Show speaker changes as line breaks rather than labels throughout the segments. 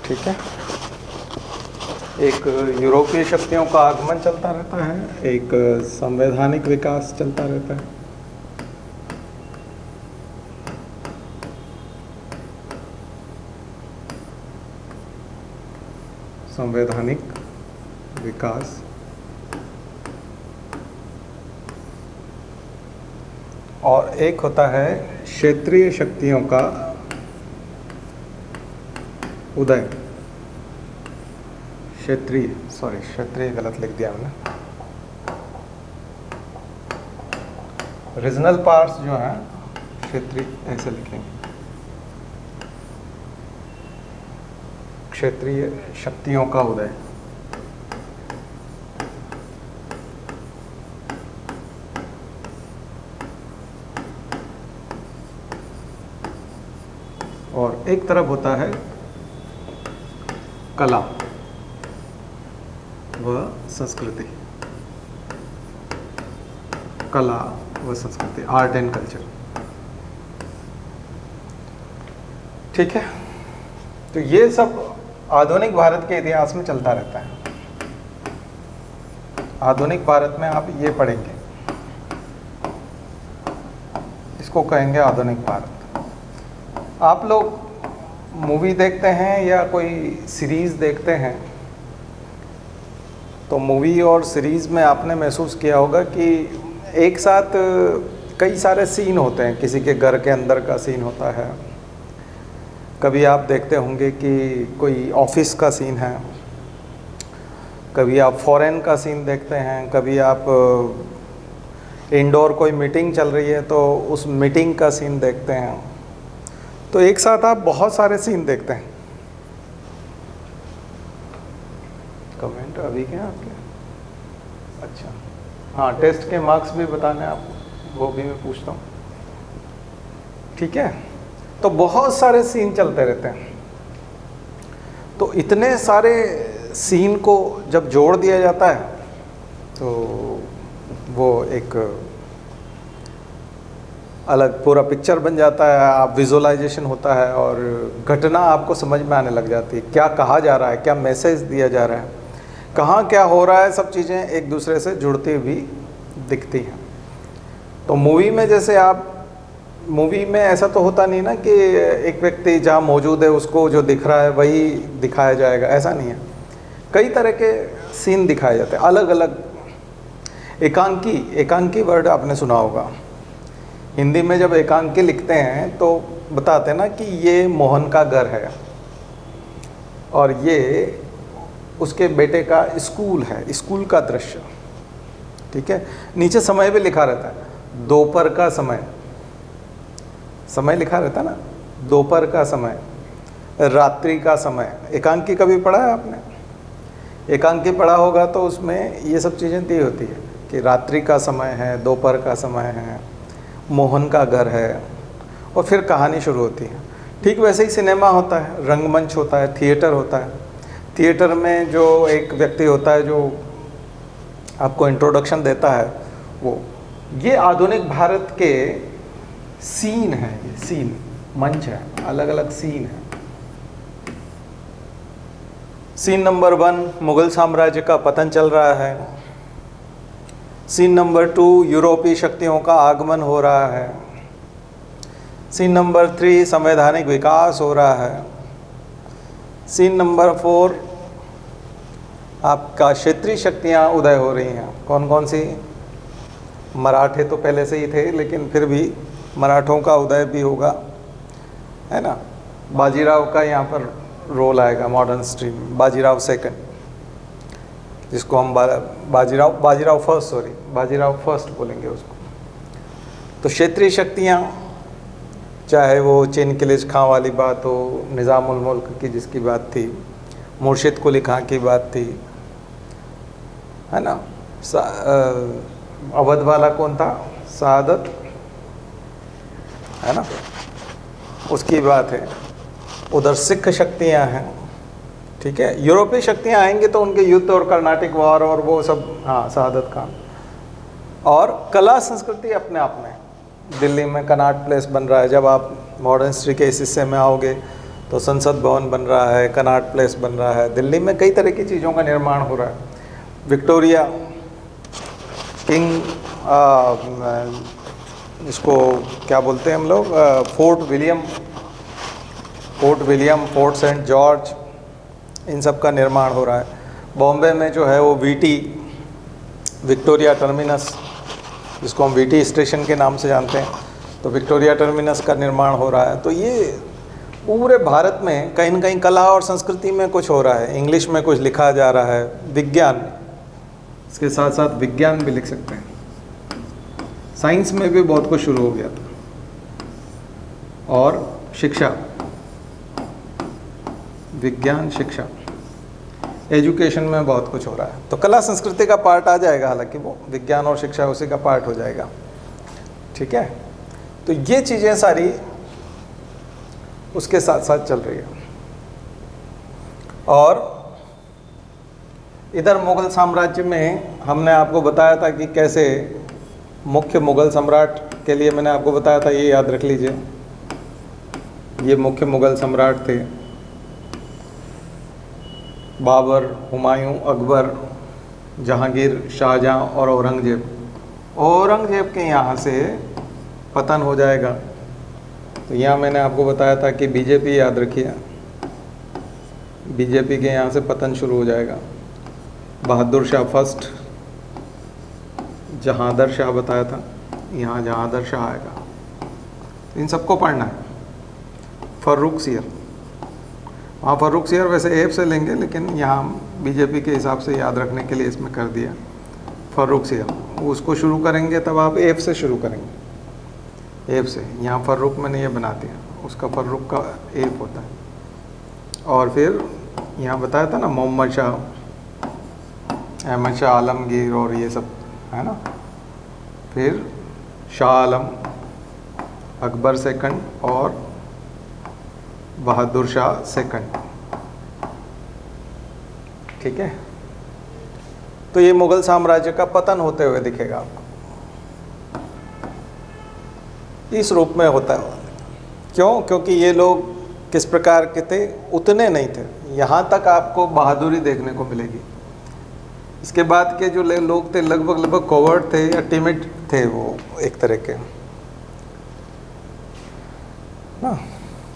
ठीक है। एक यूरोपीय शक्तियों का आगमन चलता रहता है, एक संवैधानिक विकास चलता रहता है। संवैधानिक विकास और एक होता है क्षेत्रीय शक्तियों का उदय। क्षेत्रीय गलत लिख दिया मैंने। रीजनल पार्ट्स जो हैं क्षेत्रीय ऐसे लिखेंगे, क्षेत्रीय शक्तियों का उदय। और एक तरफ होता है कला व संस्कृति, कला व संस्कृति, आर्ट एंड कल्चर। ठीक है, तो ये सब आधुनिक भारत के इतिहास में चलता रहता है। आधुनिक भारत में आप ये पढ़ेंगे, इसको कहेंगे आधुनिक भारत। आप लोग मूवी देखते हैं या कोई सीरीज देखते हैं, तो मूवी और सीरीज़ में आपने महसूस किया होगा कि एक साथ कई सारे सीन होते हैं। किसी के घर के अंदर का सीन होता है, कभी आप देखते होंगे कि कोई ऑफिस का सीन है, कभी आप फॉरेन का सीन देखते हैं, कभी आप इंडोर कोई मीटिंग चल रही है तो उस मीटिंग का सीन देखते हैं। तो एक साथ आप बहुत सारे सीन देखते हैं। कमेंट अभी क्या आपके? अच्छा, हाँ, टेस्ट के मार्क्स भी बताने आपको, वो भी मैं पूछता हूँ। ठीक है, तो बहुत सारे सीन चलते रहते हैं। तो इतने सारे सीन को जब जोड़ दिया जाता है तो वो एक अलग पूरा पिक्चर बन जाता है। आप विजुअलाइजेशन होता है और घटना आपको समझ में आने लग जाती है, क्या कहा जा रहा है, क्या मैसेज दिया जा रहा है, कहाँ क्या हो रहा है, सब चीज़ें एक दूसरे से जुड़ती हुई दिखती हैं। तो मूवी में जैसे आप, मूवी में ऐसा तो होता नहीं ना कि एक व्यक्ति जहाँ मौजूद है उसको जो दिख रहा है वही दिखाया जाएगा, ऐसा नहीं है। कई तरह के सीन दिखाए जाते हैं, अलग अलग। एकांकी वर्ड आपने सुना होगा। हिंदी में जब एकांकी लिखते हैं तो बताते हैं ना कि ये मोहन का घर है और ये उसके बेटे का स्कूल है, स्कूल का दृश्य। ठीक है, नीचे समय भी लिखा रहता है, दोपहर का समय लिखा रहता है ना, दोपहर का समय, रात्रि का समय। एकांकी कभी पढ़ा है आपने? एकांकी पढ़ा होगा तो उसमें ये सब चीज़ें दी होती है कि रात्रि का समय है, दोपहर का समय है, मोहन का घर है, और फिर कहानी शुरू होती है। ठीक वैसे ही सिनेमा होता है, रंगमंच होता है, थिएटर होता है। थिएटर में जो एक व्यक्ति होता है जो आपको इंट्रोडक्शन देता है, वो ये आधुनिक भारत के सीन है, ये सीन मंच है, अलग अलग सीन है। सीन नंबर 1 मुगल साम्राज्य का पतन चल रहा है। सीन नंबर 2 यूरोपीय शक्तियों का आगमन हो रहा है। सीन नंबर 3 संवैधानिक विकास हो रहा है। सीन नंबर 4 आपका क्षेत्रीय शक्तियाँ उदय हो रही हैं। कौन कौन सी? मराठे तो पहले से ही थे, लेकिन फिर भी मराठों का उदय भी होगा, है ना। बाजीराव का यहाँ पर रोल आएगा मॉडर्न हिस्ट्री में, बाजीराव सेकंड, जिसको हम बाजीराव फर्स्ट बोलेंगे उसको। तो क्षेत्रीय शक्तियाँ, चाहे वो चिनकिलिज खां वाली बात हो, निज़ामुल मुल्क की जिसकी बात थी, मुर्शिद कुली खां की बात थी, है ना। अवध वाला कौन था? सआदत, है ना, उसकी बात है। उधर सिख शक्तियाँ हैं। ठीक है, यूरोपीय शक्तियाँ आएंगे तो उनके युद्ध और कर्नाटिक वॉर और वो सब, हाँ, सआदत खान। और कला संस्कृति अपने आप में, दिल्ली में कनॉट प्लेस बन रहा है। जब आप मॉडर्न हिस्ट्री के इस हिस्से में आओगे तो संसद भवन बन रहा है, कनॉट प्लेस बन रहा है, दिल्ली में कई तरह की चीज़ों का निर्माण हो रहा है। विक्टोरिया किंग, इसको क्या बोलते हैं हम लोग, Fort William, Fort Saint George, इन सब का निर्माण हो रहा है। बॉम्बे में जो है वो वीटी, विक्टोरिया टर्मिनस, जिसको हम वीटी स्टेशन के नाम से जानते हैं, तो विक्टोरिया टर्मिनस का निर्माण हो रहा है। तो ये पूरे भारत में कहीं न कहीं कला और संस्कृति में कुछ हो रहा है, इंग्लिश में कुछ लिखा जा रहा है, विज्ञान, इसके साथ साथ विज्ञान भी लिख सकते हैं, साइंस में भी बहुत कुछ शुरू हो गया था, और शिक्षा, विज्ञान, शिक्षा, एजुकेशन में बहुत कुछ हो रहा है। तो कला संस्कृति का पार्ट आ जाएगा, हालांकि वो विज्ञान और शिक्षा उसी का पार्ट हो जाएगा, ठीक है। तो ये चीज़ें सारी उसके साथ साथ चल रही है। और इधर मुग़ल साम्राज्य में हमने आपको बताया था कि कैसे मुख्य मुग़ल सम्राट के लिए मैंने आपको बताया था, ये याद रख लीजिए, ये मुख्य मुग़ल सम्राट थे, बाबर, हुमायूं, अकबर, जहांगीर, शाहजहां और औरंगजेब। औरंगजेब के यहाँ से पतन हो जाएगा। तो यहाँ मैंने आपको बताया था कि बीजेपी, याद रखिए, बीजेपी के यहाँ से पतन शुरू हो जाएगा। बहादुर शाह फर्स्ट, जहांदर शाह बताया था, यहाँ जहांदर शाह आएगा। इन सबको पढ़ना है। फर्रुख सियर, वहाँ फर्रुख सियर वैसे एफ से लेंगे, लेकिन यहाँ बीजेपी के हिसाब से याद रखने के लिए इसमें कर दिया फर्रुख सियर। उसको शुरू करेंगे तब आप एफ से शुरू करेंगे, एफ से। यहाँ फर्रुख मैंने ये बना दिया, उसका फर्रुख का एफ होता है। और फिर यहाँ बताया था ना, मोहम्मद शाह, अहमद शाह आलमगीर और ये सब है ना। फिर शाह आलम, अकबर सेकंड और बहादुर शाह सेकंड, ठीक है। तो ये मुग़ल साम्राज्य का पतन होते हुए दिखेगा आपको, इस रूप में होता है। क्यों? क्योंकि ये लोग किस प्रकार के थे, उतने नहीं थे। यहाँ तक आपको बहादुरी देखने को मिलेगी। इसके बाद के जो लोग थे लगभग कोवर्ट थे या टिमिड थे, वो एक तरह के ना,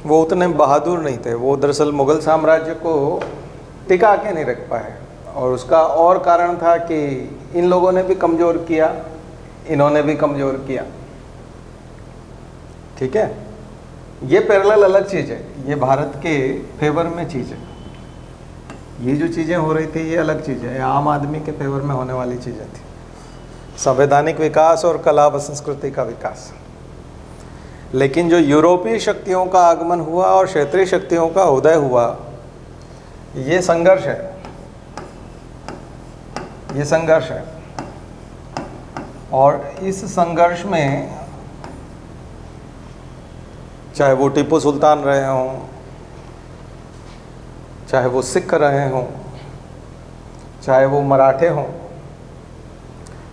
वो उतने बहादुर नहीं थे। वो दरअसल मुग़ल साम्राज्य को टिका के नहीं रख पाए, और उसका और कारण था कि इन लोगों ने भी कमज़ोर किया, इन्होंने भी कमज़ोर किया, ठीक है। ये पैरेलल अलग चीज़ है, ये भारत के फेवर में चीज़ है। ये जो चीज़ें हो रही थी ये अलग चीज़ है, आम आदमी के फेवर में होने वाली चीज़ें थी, संवैधानिक विकास और कला व संस्कृति का विकास। लेकिन जो यूरोपीय शक्तियों का आगमन हुआ और क्षेत्रीय शक्तियों का उदय हुआ, ये संघर्ष है, ये संघर्ष है। और इस संघर्ष में चाहे वो टीपू सुल्तान रहे हों, चाहे वो सिख रहे हों, चाहे वो मराठे हों,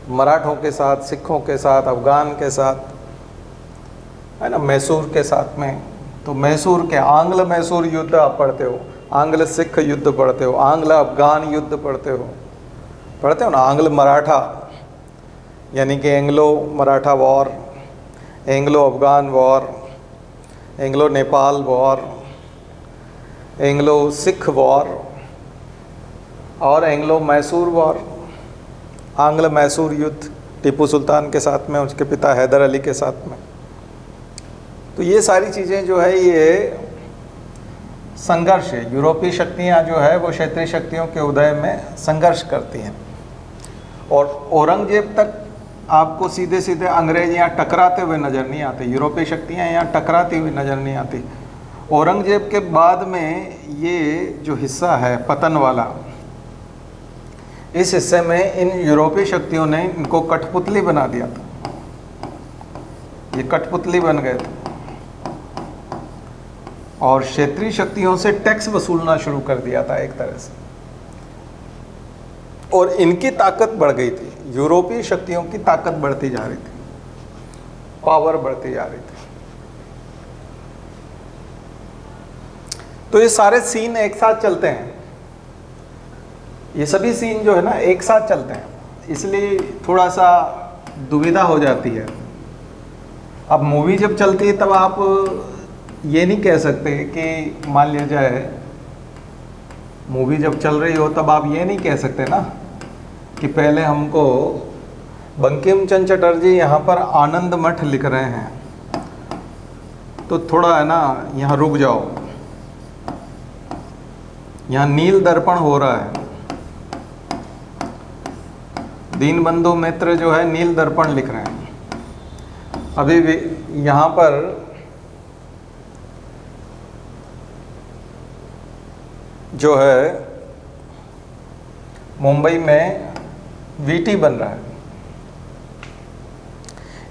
मराठों के साथ, सिखों के साथ, अफ़गान के साथ, है ना, मैसूर के साथ में। तो मैसूर के आंग्ल मैसूर युद्ध आप पढ़ते हो, आंग्ल सिख युद्ध पढ़ते हो, आंग्ल अफ़गान युद्ध पढ़ते हो ना, आंग्ल मराठा, यानी कि Anglo Maratha war, Anglo Afghan war, Anglo Nepal war, Anglo Sikh war और एंग्लो मैसूर वॉर, आंग्ल मैसूर युद्ध टीपू सुल्तान के साथ में, उसके पिता हैदर अली के साथ में। तो ये सारी चीज़ें जो है ये संघर्ष है। यूरोपीय शक्तियाँ जो है वो क्षेत्रीय शक्तियों के उदय में संघर्ष करती हैं। और औरंगजेब तक आपको सीधे सीधे अंग्रेज यहाँ टकराते हुए नज़र नहीं आते, यूरोपीय शक्तियाँ यहाँ टकराती हुई नज़र नहीं आती। औरंगजेब के बाद में ये जो हिस्सा है पतन वाला, इस हिस्से में इन यूरोपीय शक्तियों ने इनको कठपुतली बना दिया था, ये कठपुतली बन गए थे और क्षेत्रीय शक्तियों से टैक्स वसूलना शुरू कर दिया था एक तरह से। और इनकी ताकत बढ़ गई थी, यूरोपीय शक्तियों की ताकत बढ़ती जा रही थी, पावर बढ़ती जा रही थी। तो ये सारे सीन एक साथ चलते हैं, ये सभी सीन जो है ना एक साथ चलते हैं, इसलिए थोड़ा सा दुविधा हो जाती है। अब मूवी जब चलती है तब आप ये नहीं कह सकते कि मान लिया जाए मूवी जब चल रही हो तब आप ये नहीं कह सकते ना कि पहले हमको बंकिम चंद्र चटर्जी यहाँ पर आनंद मठ लिख रहे हैं तो थोड़ा है ना यहाँ रुक जाओ, यहाँ नील दर्पण हो रहा है, दीनबंधु मित्र जो है नील दर्पण लिख रहे हैं। अभी भी यहाँ पर जो है मुंबई में वीटी बन रहा है,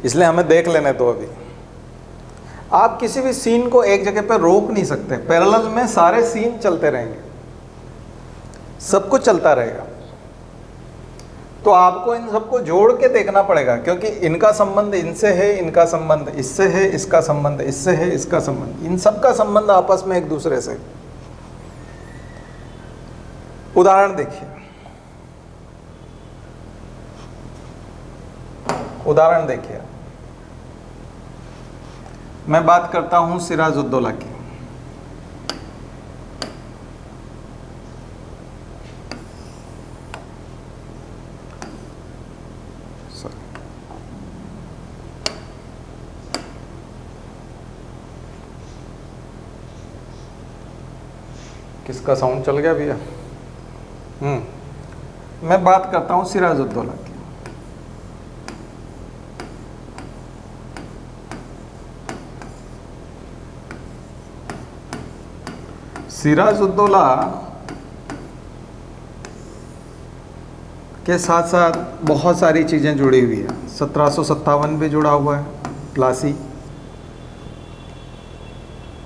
इसलिए हमें देख लेने दो। अभी आप किसी भी सीन को एक जगह पर रोक नहीं सकते, पैरेलल में सारे सीन चलते रहेंगे, सब कुछ चलता रहेगा। तो आपको इन सबको जोड़ के देखना पड़ेगा, क्योंकि इनका संबंध इनसे है, इनका संबंध इससे है, इसका संबंध इससे है, इसका संबंध, इन सब का संबंध आपस में एक दूसरे से। उदाहरण देखिए, उदाहरण देखिए, मैं बात करता हूं सिराजुद्दौला की। किसका साउंड चल गया भैया? मैं बात करता हूं सिराजुद्दौला की। सिराजुद्दौला के साथ साथ बहुत सारी चीज़ें जुड़ी हुई है। 1757 भी जुड़ा हुआ है, प्लासी।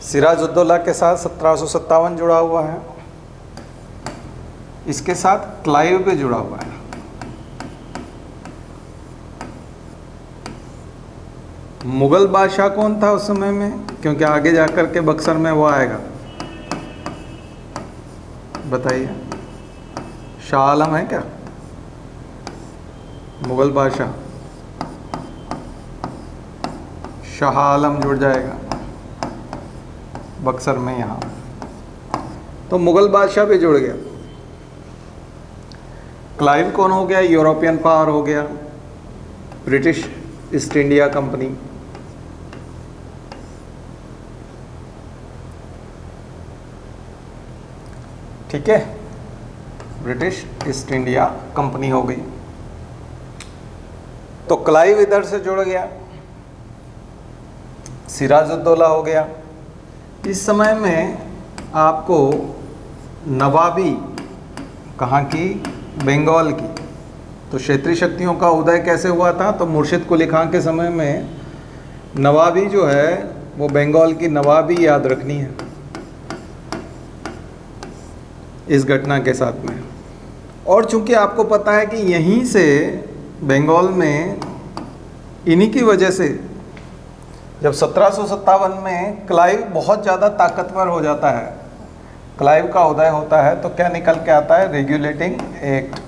सिराजुद्दौला के साथ 1757 जुड़ा हुआ है, इसके साथ क्लाइव भी जुड़ा हुआ है। मुगल बादशाह कौन था उस समय में? क्योंकि आगे जाकर के बक्सर में वो आएगा, बताइए। शाह आलम है क्या मुगल बादशाह? शाह आलम जुड़ जाएगा बक्सर में यहाँ, तो मुगल बादशाह भी जुड़ गया। क्लाइव कौन हो गया? यूरोपियन पावर हो गया, ब्रिटिश ईस्ट इंडिया कंपनी। ठीक है, ब्रिटिश ईस्ट इंडिया कंपनी हो गई। तो क्लाइव इधर से जुड़ गया, सिराजुद्दौला हो गया। इस समय में आपको नवाबी, कहाँ की? बंगाल की। तो क्षेत्रीय शक्तियों का उदय कैसे हुआ था? तो मुर्शिद कुली खां के समय में नवाबी जो है वो बंगाल की नवाबी याद रखनी है इस घटना के साथ में। और चूंकि आपको पता है कि यहीं से बंगाल में इन्हीं की वजह से जब 1757 में क्लाइव बहुत ज़्यादा ताकतवर हो जाता है, क्लाइव का उदय होता है, तो क्या निकल के आता है? Regulating act.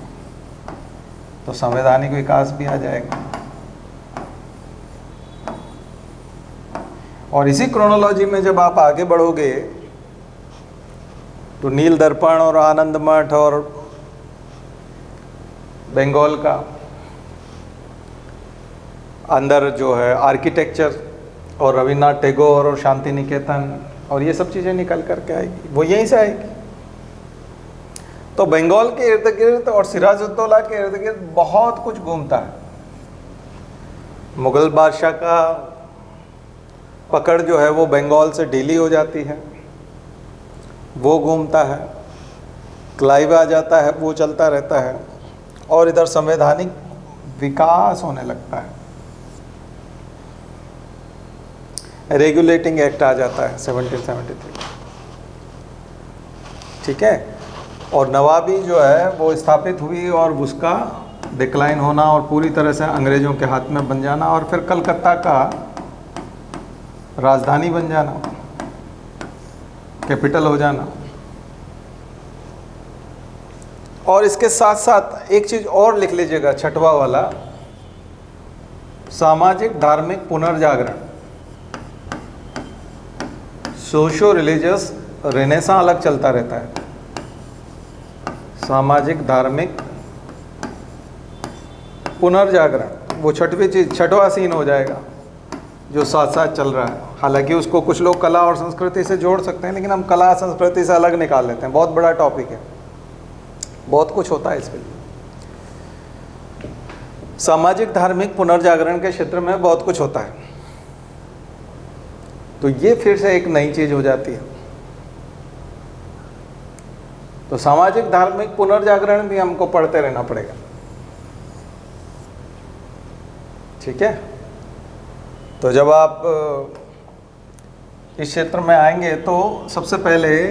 तो संवैधानिक विकास भी आ जाएगा। और इसी क्रोनोलॉजी में जब आप आगे बढ़ोगे तो नील दर्पण और आनंद मठ और बंगाल का अंदर जो है आर्किटेक्चर और रविन्द्रनाथ टैगोर और शांति निकेतन और ये सब चीज़ें निकल करके आएगी, वो यहीं से आएगी। तो बंगाल के इर्द गिर्द और सिराजुद्दौला के इर्द गिर्द बहुत कुछ घूमता है। मुगल बादशाह का पकड़ जो है वो बंगाल से ढीली हो जाती है, वो घूमता है। क्लाइव आ जाता है, वो चलता रहता है। और इधर संवैधानिक विकास होने लगता है, रेगुलेटिंग एक्ट आ जाता है 1773। ठीक है, और नवाबी जो है वो स्थापित हुई और उसका डिक्लाइन होना और पूरी तरह से अंग्रेज़ों के हाथ में बन जाना और फिर कलकत्ता का राजधानी बन जाना। कैपिटल हो जाना। और इसके साथ साथ एक चीज और लिख लीजिएगा, छठवा वाला, सामाजिक धार्मिक पुनर्जागरण, सोशियो रिलीजियस रेनेसां अलग चलता रहता है। सामाजिक धार्मिक पुनर्जागरण वो छठवीं चीज, छठवां सीन हो जाएगा जो साथ साथ चल रहा है। हालांकि उसको कुछ लोग कला और संस्कृति से जोड़ सकते हैं, लेकिन हम कला संस्कृति से अलग निकाल लेते हैं। बहुत बड़ा टॉपिक है, बहुत कुछ होता है इसके लिए। सामाजिक धार्मिक पुनर्जागरण के क्षेत्र में बहुत कुछ होता है। तो ये फिर से एक नई चीज हो जाती है। तो सामाजिक धार्मिक पुनर्जागरण भी हमको पढ़ते रहना पड़ेगा, ठीक है। तो जब आप इस क्षेत्र में आएंगे तो सबसे पहले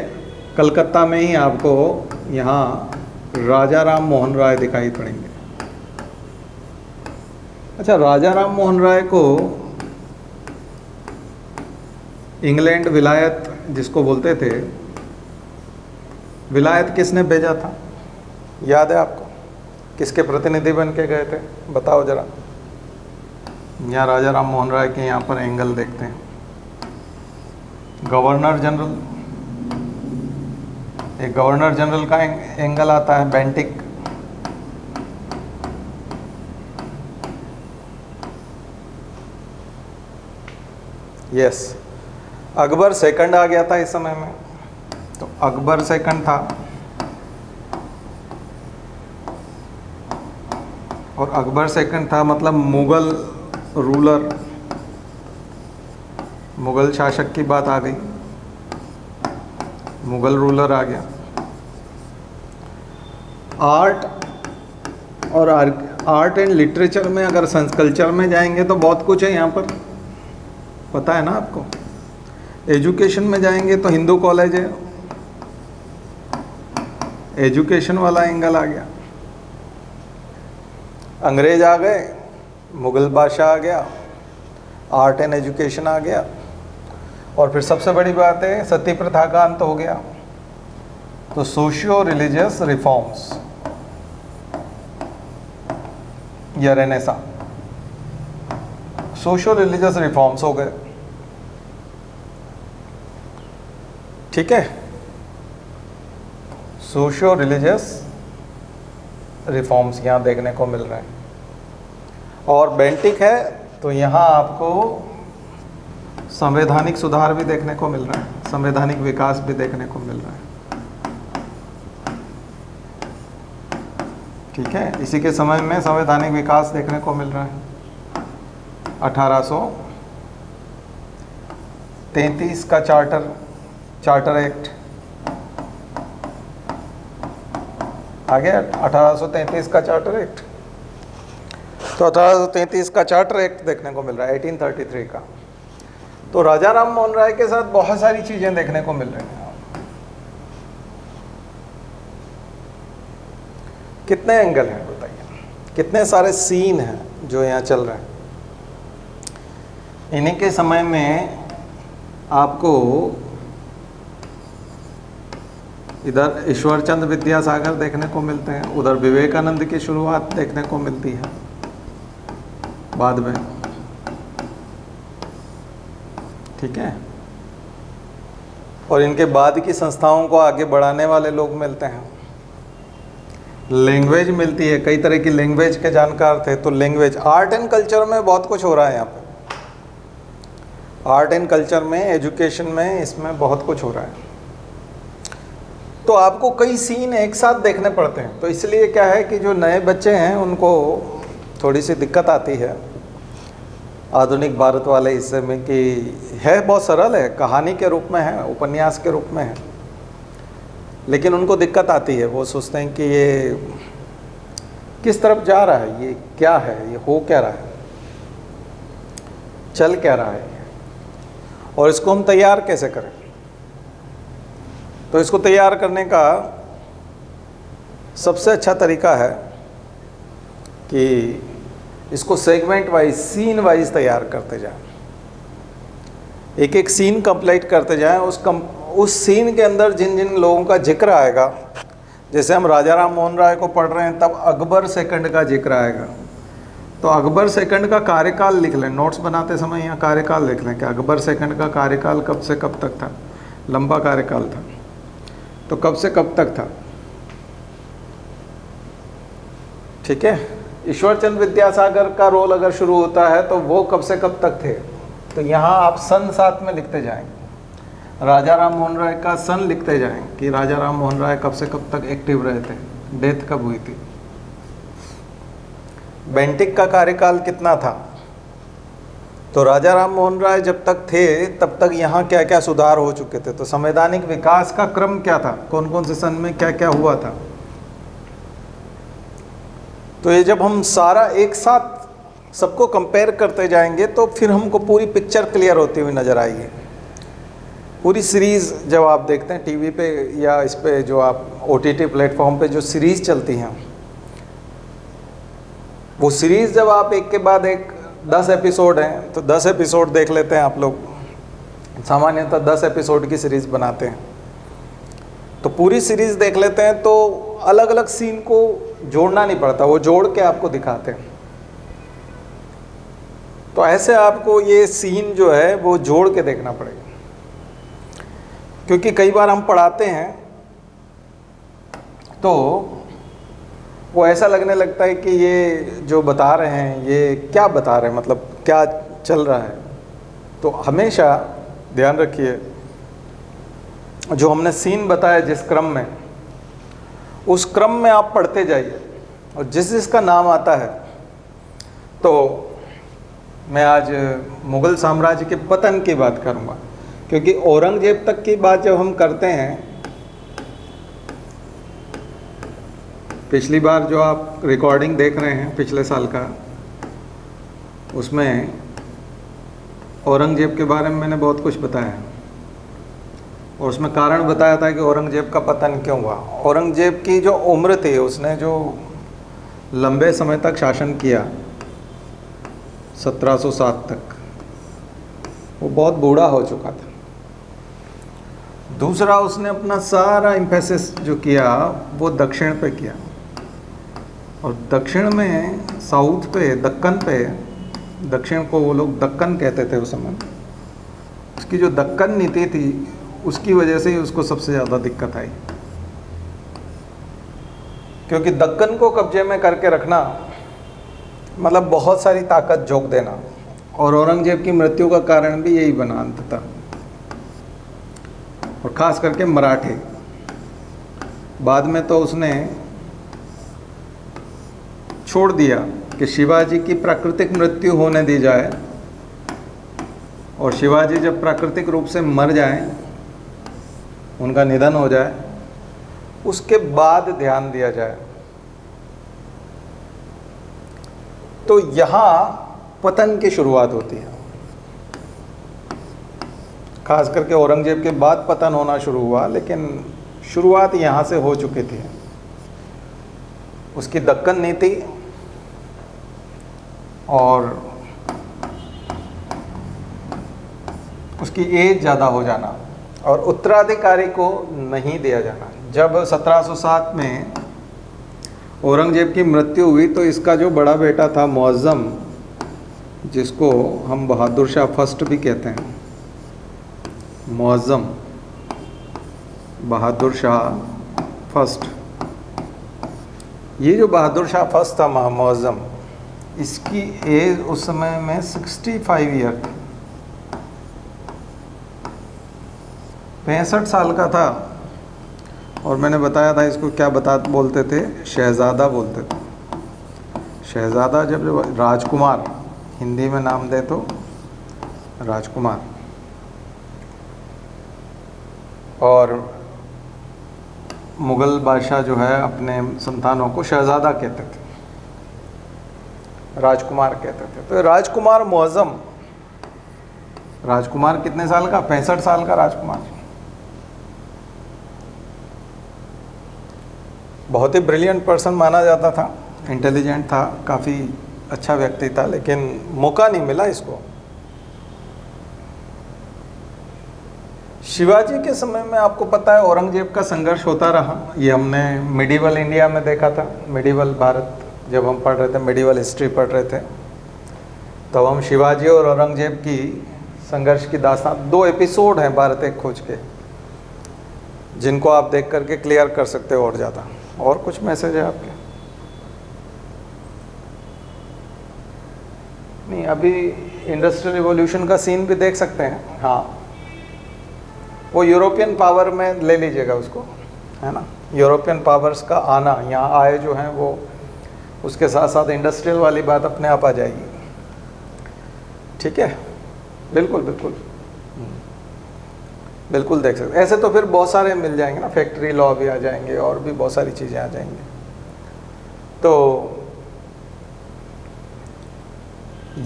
कलकत्ता में ही आपको यहाँ राजा राम मोहन राय दिखाई पड़ेंगे। अच्छा, राजा राम मोहन राय को इंग्लैंड विलायत जिसको बोलते थे, विलायत किसने भेजा था, याद है आपको? किसके प्रतिनिधि बन के गए थे, बताओ जरा। यहाँ राजा राम मोहन राय के यहाँ पर एंगल देखते हैं। गवर्नर जनरल, एक गवर्नर जनरल का एंगल आता है, बेंटिक। यस, अकबर सेकंड आ गया था इस समय में, तो अकबर सेकंड था। और अकबर सेकंड था मतलब मुगल रूलर, मुगल शासक की बात आ गई, मुगल रूलर आ गया। आर्ट और आर्ट एंड लिटरेचर में, अगर कल्चर में जाएंगे तो बहुत कुछ है यहाँ पर, पता है ना आपको। एजुकेशन में जाएंगे तो हिंदू कॉलेज है, एजुकेशन वाला एंगल आ गया। अंग्रेज आ गए, मुगल बादशाह आ गया, आर्ट एंड एजुकेशन आ गया। और फिर सबसे बड़ी बात है, सती प्रथा का अंत हो गया। तो सोशियो रिलीजियस रिफॉर्म्स या रेनेसां, सोशियो रिलीजियस रिफॉर्म्स हो गए, ठीक है। सोशियो रिलीजियस रिफॉर्म्स यहाँ देखने को मिल रहे हैं। और बेंटिक है तो यहाँ आपको संवैधानिक सुधार भी देखने को मिल रहा है, संवैधानिक विकास भी देखने को मिल रहा है, ठीक है। इसी के समय में संवैधानिक विकास देखने को मिल रहा है। 1833 का चार्टर एक्ट आ गया, 1833 का चार्टर एक्ट। तो 1833 का चार्टर एक्ट देखने को मिल रहा है, 1833 का। तो राजा राम मोहन राय के साथ बहुत सारी चीजें देखने को मिल रही हैं। कितने एंगल हैं बताइए, कितने सारे सीन हैं जो यहाँ चल रहे हैं। इन्हीं के समय में आपको इधर ईश्वरचंद विद्यासागर देखने को मिलते हैं, उधर विवेकानंद की शुरुआत देखने को मिलती है बाद में, ठीक है। और इनके बाद की संस्थाओं को आगे बढ़ाने वाले लोग मिलते हैं। लैंग्वेज मिलती है, कई तरह की लैंग्वेज के जानकार थे। तो लैंग्वेज, आर्ट एंड कल्चर में बहुत कुछ हो रहा है यहाँ पे, आर्ट एंड कल्चर में, एजुकेशन में, इसमें बहुत कुछ हो रहा है। तो आपको कई सीन एक साथ देखने पड़ते हैं। तो इसलिए क्या है कि जो नए बच्चे हैं उनको थोड़ी सी दिक्कत आती है आधुनिक भारत वाले हिस्से में, कि है बहुत सरल है, कहानी के रूप में है, उपन्यास के रूप में है, लेकिन उनको दिक्कत आती है। वो सोचते हैं कि ये किस तरफ जा रहा है, ये क्या है, ये हो क्या रहा है, चल क्या रहा है, और इसको हम तैयार कैसे करें। तो इसको तैयार करने का सबसे अच्छा तरीका है कि इसको सेगमेंट वाइज, सीन वाइज तैयार करते जाएं, एक एक सीन कंप्लीट करते जाएं, उस सीन के अंदर जिन जिन लोगों का जिक्र आएगा, जैसे हम राजा राम मोहन राय को पढ़ रहे हैं तब अकबर सेकंड का जिक्र आएगा, तो अकबर सेकंड का कार्यकाल लिख लें, नोट्स बनाते समय यहाँ कार्यकाल लिख लें कि अकबर सेकंड का कार्यकाल कब से कब तक था, लंबा कार्यकाल था, तो कब से कब तक था। ठीक है, ईश्वर चंद्र विद्यासागर का रोल अगर शुरू होता है तो वो कब से कब तक थे, तो यहाँ आप सन साथ में लिखते जाएंगे। राजा राम मोहन राय का सन लिखते जाएं कि राजा राम मोहन राय कब से कब तक एक्टिव रहे थे, डेथ कब हुई थी। बेंटिक का कार्यकाल कितना था, तो राजा राम मोहन राय जब तक थे तब तक यहाँ क्या क्या सुधार हो चुके थे, तो संवैधानिक विकास का क्रम क्या था, कौन कौन से सन में क्या क्या हुआ था। तो ये जब हम सारा एक साथ सबको कंपेयर करते जाएंगे तो फिर हमको पूरी पिक्चर क्लियर होती हुई नज़र आएगी। पूरी सीरीज़ जब आप देखते हैं टीवी पे या इस पे जो आप OTT प्लेटफॉर्म पे जो सीरीज़ चलती हैं, वो सीरीज़ जब आप एक के बाद एक 10 एपिसोड हैं तो 10 एपिसोड देख लेते हैं आप लोग, सामान्यतः 10 एपिसोड की सीरीज़ बनाते हैं, तो पूरी सीरीज़ देख लेते हैं तो अलग अलग सीन को जोड़ना नहीं पड़ता, वो जोड़ के आपको दिखाते हैं। तो ऐसे आपको ये सीन जो है वो जोड़ के देखना पड़ेगा, क्योंकि कई बार हम पढ़ाते हैं तो वो ऐसा लगने लगता है कि ये जो बता रहे हैं ये क्या बता रहे हैं, मतलब क्या चल रहा है। तो हमेशा ध्यान रखिए, जो हमने सीन बताया जिस क्रम में, उस क्रम में आप पढ़ते जाइए, और जिस जिसका नाम आता है, तो मैं आज मुग़ल साम्राज्य के पतन की बात करूँगा, क्योंकि औरंगजेब तक की बात जब हम करते हैं, पिछली बार जो आप रिकॉर्डिंग देख रहे हैं पिछले साल का, उसमें औरंगजेब के बारे में मैंने बहुत कुछ बताया, और उसमें कारण बताया था कि औरंगजेब का पतन क्यों हुआ। औरंगजेब की जो उम्र थी, उसने जो लंबे समय तक शासन किया 1707 तक, वो बहुत बूढ़ा हो चुका था। दूसरा, उसने अपना सारा एम्फेसिस जो किया वो दक्षिण पे किया, और दक्षिण में साउथ पे, दक्कन पे, दक्षिण को वो लोग दक्कन कहते थे उस समय, उसकी जो दक्कन नीति थी उसकी वजह से ही उसको सबसे ज़्यादा दिक्कत आई, क्योंकि दक्कन को कब्जे में करके रखना मतलब बहुत सारी ताकत झोंक देना, और औरंगजेब की मृत्यु का कारण भी यही बना अंततः, और ख़ास करके मराठे। बाद में तो उसने छोड़ दिया कि शिवाजी की प्राकृतिक मृत्यु होने दी जाए, और शिवाजी जब प्राकृतिक रूप से मर जाएं, उनका निधन हो जाए, उसके बाद ध्यान दिया जाए। तो यहाँ पतन की शुरुआत होती है, खास करके औरंगजेब के बाद पतन होना शुरू हुआ, लेकिन शुरुआत यहाँ से हो चुकी थी। उसकी दक्कन नीति और उसकी एज ज़्यादा हो जाना, और उत्तराधिकारी को नहीं दिया जाना। जब 1707 में औरंगजेब की मृत्यु हुई तो इसका जो बड़ा बेटा था मुअज़्ज़म, जिसको हम बहादुर शाह फर्स्ट भी कहते हैं, मुअज़्ज़म बहादुर शाह फर्स्ट, ये जो बहादुर शाह फर्स्ट था मुअज़्ज़म, इसकी एज उस समय में 65 ईयर थी, 65 साल का था। और मैंने बताया था इसको क्या बोलते थे, शहज़ादा बोलते थे। शहज़ादा जब राजकुमार हिंदी में नाम दे तो राजकुमार, और मुग़ल बादशाह जो है अपने संतानों को शहज़ादा कहते थे, राजकुमार कहते थे। तो राजकुमार मुअज़्ज़म, राजकुमार कितने साल का, 65 साल का राजकुमार, बहुत ही ब्रिलियंट पर्सन माना जाता था, इंटेलिजेंट था, काफ़ी अच्छा व्यक्ति था, लेकिन मौका नहीं मिला इसको। शिवाजी के समय में आपको पता है औरंगजेब का संघर्ष होता रहा। ये हमने मिडिवल इंडिया में देखा था, मिडिवल भारत जब हम पढ़ रहे थे, मिडिवल हिस्ट्री पढ़ रहे थे, तब हम शिवाजी और औरंगजेब की संघर्ष की दास्तान, 2 एपिसोड हैं भारत एक खोज के, जिनको आप देख करके क्लियर कर सकते हो और ज़्यादा। और कुछ मैसेज है आपके? नहीं, अभी इंडस्ट्रियल रिवॉल्यूशन का सीन भी देख सकते हैं। हाँ, वो यूरोपियन पावर में ले लीजिएगा उसको, है ना। यूरोपियन पावर्स का आना, यहाँ आए जो हैं वो, उसके साथ साथ इंडस्ट्रियल वाली बात अपने आप आ जाएगी। ठीक है, बिल्कुल बिल्कुल बिल्कुल देख सकते। ऐसे तो फिर बहुत सारे मिल जाएंगे ना, फैक्ट्री लॉ भी आ जाएंगे और भी बहुत सारी चीज़ें आ जाएंगी। तो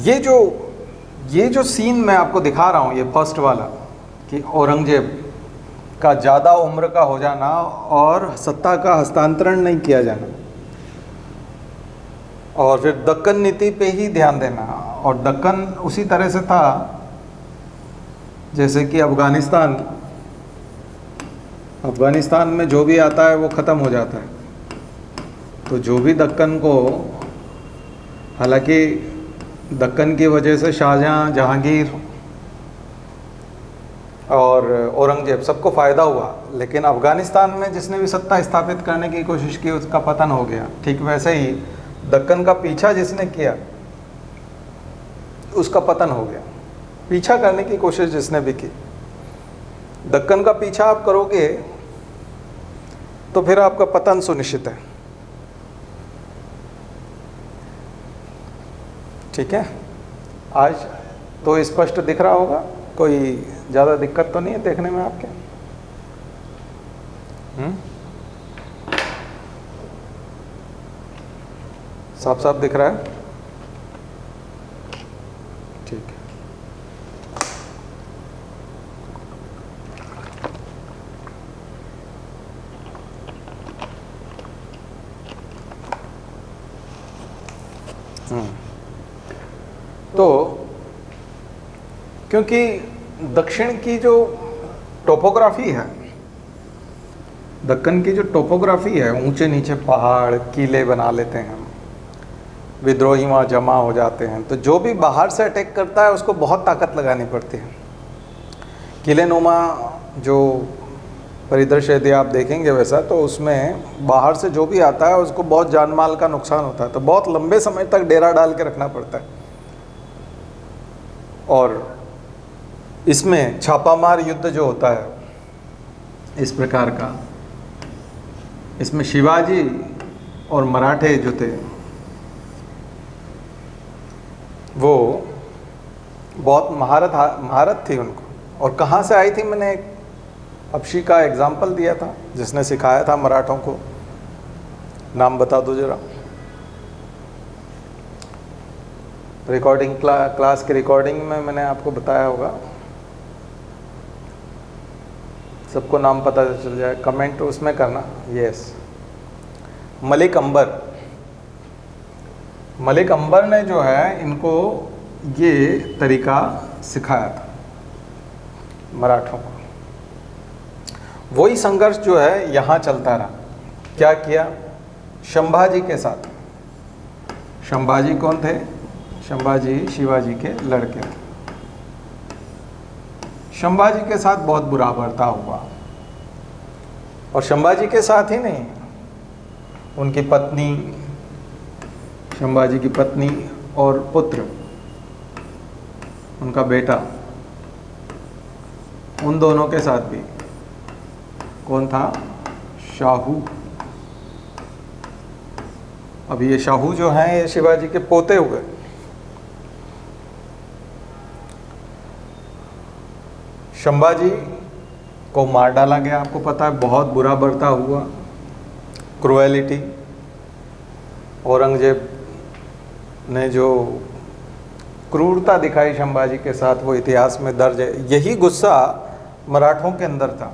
ये जो सीन मैं आपको दिखा रहा हूँ, ये फर्स्ट वाला, कि औरंगजेब का ज़्यादा उम्र का हो जाना और सत्ता का हस्तांतरण नहीं किया जाना, और फिर दक्कन नीति पे ही ध्यान देना। और दक्कन उसी तरह से था जैसे कि अफ़गानिस्तान में जो भी आता है वो ख़त्म हो जाता है। तो जो भी दक्कन को, हालांकि दक्कन की वजह से शाहजहाँ, जहांगीर और औरंगजेब सबको फ़ायदा हुआ, लेकिन अफ़गानिस्तान में जिसने भी सत्ता स्थापित करने की कोशिश की उसका पतन हो गया। ठीक वैसे ही दक्कन का पीछा जिसने किया उसका पतन हो गया। पीछा करने की कोशिश जिसने भी की, दक्कन का पीछा आप करोगे तो फिर आपका पतन सुनिश्चित है। ठीक है, आज तो स्पष्ट दिख रहा होगा, कोई ज़्यादा दिक्कत तो नहीं है देखने में आपके? साफ साफ दिख रहा है? ठीक है। तो क्योंकि दक्षिण की जो टोपोग्राफी है, दक्कन की जो टोपोग्राफी है, ऊंचे नीचे पहाड़, किले बना लेते हैं, विद्रोही वहाँ जमा हो जाते हैं, तो जो भी बाहर से अटैक करता है उसको बहुत ताकत लगानी पड़ती है। किले नुमा जो परिदृश्य यदि आप देखेंगे वैसा, तो उसमें बाहर से जो भी आता है उसको बहुत जान माल का नुकसान होता है, तो बहुत लंबे समय तक डेरा डाल के रखना पड़ता है। और इसमें छापामार युद्ध जो होता है इस प्रकार का, इसमें शिवाजी और मराठे जो थे वो बहुत महारत थी उनको। और कहाँ से आई थी, मैंने एक अफशी का एग्जाम्पल दिया था जिसने सिखाया था मराठों को, नाम बता दो जरा। रिकॉर्डिंग क्लास की रिकॉर्डिंग में मैंने आपको बताया होगा, सबको नाम पता चल जाए, कमेंट उसमें करना। यस, मलिक अंबर ने जो है इनको ये तरीका सिखाया था मराठों को। वही संघर्ष जो है यहाँ चलता रहा। क्या किया संभाजी के साथ? संभाजी कौन थे? संभाजी शिवाजी के लड़के। संभाजी के साथ बहुत बुरा बर्ताव हुआ, और संभाजी के साथ ही नहीं, उनकी पत्नी, संभाजी की पत्नी और पुत्र, उनका बेटा, उन दोनों के साथ भी। कौन था? शाहू। अब ये शाहू जो हैं ये शिवाजी के पोते हुए। संभाजी को मार डाला गया, आपको पता है, बहुत बुरा बर्ताव हुआ, क्रुएलिटी। औरंगजेब ने जो क्रूरता दिखाई संभाजी के साथ वो इतिहास में दर्ज है। यही गुस्सा मराठों के अंदर था।